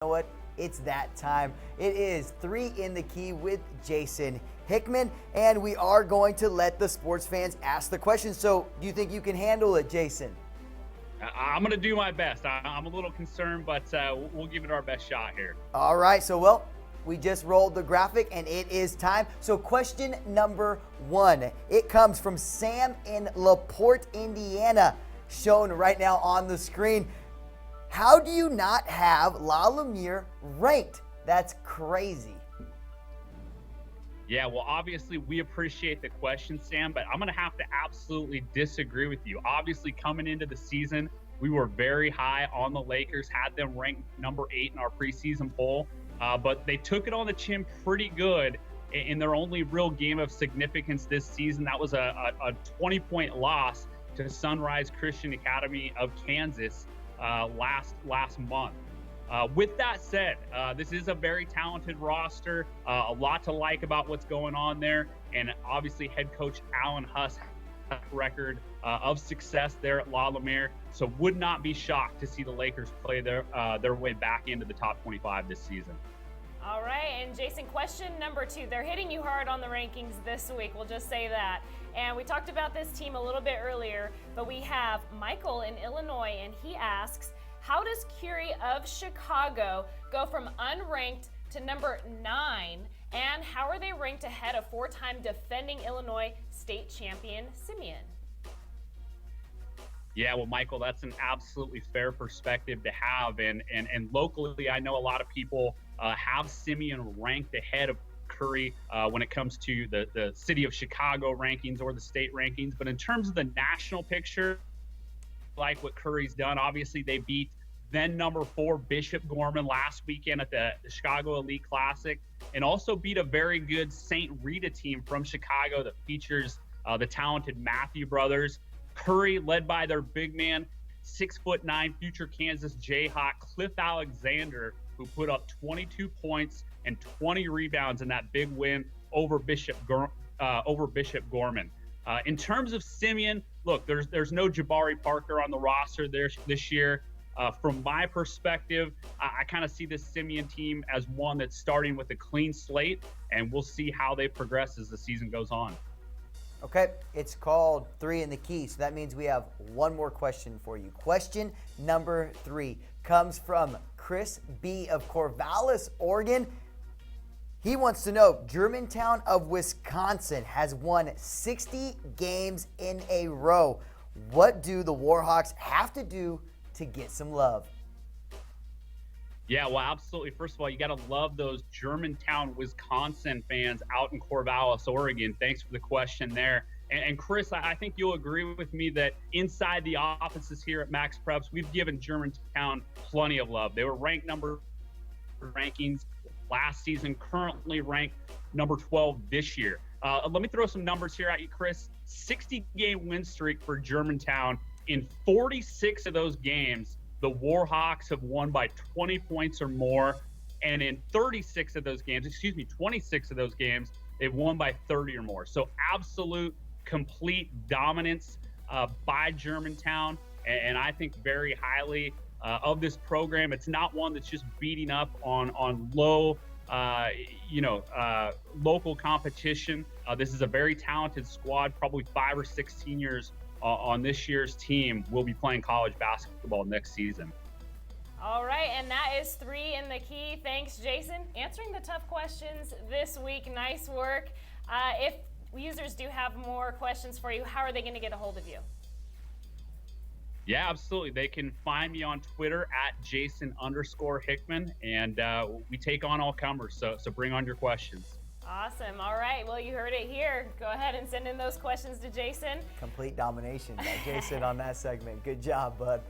know what? It's that time. It is 3 in the Key with Jason Hickman, and we are going to let the sports fans ask the questions. So do you think you can handle it, Jason? I'm going to do my best. I'm a little concerned, but we'll give it our best shot here. All right, so we just rolled the graphic and it is time. So question number 1, it comes from Sam in LaPorte, Indiana, shown right now on the screen. How do you not have La Lumiere ranked? That's crazy. Yeah, well, obviously we appreciate the question, Sam, but I'm going to have to absolutely disagree with you. Obviously, coming into the season, we were very high on the Lakers, had them ranked number 8 in our preseason poll, but they took it on the chin pretty good in their only real game of significance this season. That was a 20-point loss to Sunrise Christian Academy of Kansas last month. With that said, this is a very talented roster, a lot to like about what's going on there, and obviously head coach Alan Huss has a record of success there at La Lumiere, so would not be shocked to see the Lakers play their way back into the top 25 this season. All right, and Jason, question number 2. They're hitting you hard on the rankings this week, we'll just say that. And we talked about this team a little bit earlier, but we have Michael in Illinois, and he asks, how does Curie of Chicago go from unranked to number 9? And how are they ranked ahead of 4-time defending Illinois state champion Simeon? Yeah, well, Michael, that's an absolutely fair perspective to have. And locally, I know a lot of people have Simeon ranked ahead of Curry when it comes to the city of Chicago rankings or the state rankings. But in terms of the national picture, like what Curry's done, obviously they beat then number 4 Bishop Gorman last weekend at the Chicago Elite Classic, and also beat a very good St. Rita team from Chicago that features the talented Matthew brothers. Curry, led by their big man, 6'9" future Kansas Jayhawk Cliff Alexander, who put up 22 points and 20 rebounds in that big win over Bishop Gorman. In terms of Simeon, look, there's no Jabari Parker on the roster there this year. From my perspective, I kind of see this Simeon team as one that's starting with a clean slate, and we'll see how they progress as the season goes on. Okay, it's called 3 in the Key, so that means we have one more question for you. Question number 3 comes from Chris B. of Corvallis, Oregon. He wants to know, Germantown of Wisconsin has won 60 games in a row. What do the Warhawks have to do to get some love? Yeah, well, absolutely. First of all, you got to love those Germantown, Wisconsin fans out in Corvallis, Oregon. Thanks for the question there. And Chris, I think you'll agree with me that inside the offices here at MaxPreps, we've given Germantown plenty of love. They were ranked number rankings last season, currently ranked number 12 this year. Let me throw some numbers here at you, Chris. 60-game win streak for Germantown. In 46 of those games, the Warhawks have won by 20 points or more. And in 26 of those games, they've won by 30 or more. So absolute, complete dominance by Germantown. And I think very highly of this program. It's not one that's just beating up on low, local competition. This is a very talented squad, probably 5 or 6 seniors on this year's team will be playing college basketball next season. All right, and that is 3 in the Key. Thanks, Jason. Answering the tough questions this week. Nice work. If users do have more questions for you, how are they going to get a hold of you? Yeah, absolutely. They can find me on Twitter at Jason_Hickman, and we take on all comers, so bring on your questions. Awesome. All right. Well, you heard it here. Go ahead and send in those questions to Jason. Complete domination by Jason on that segment. Good job, bud.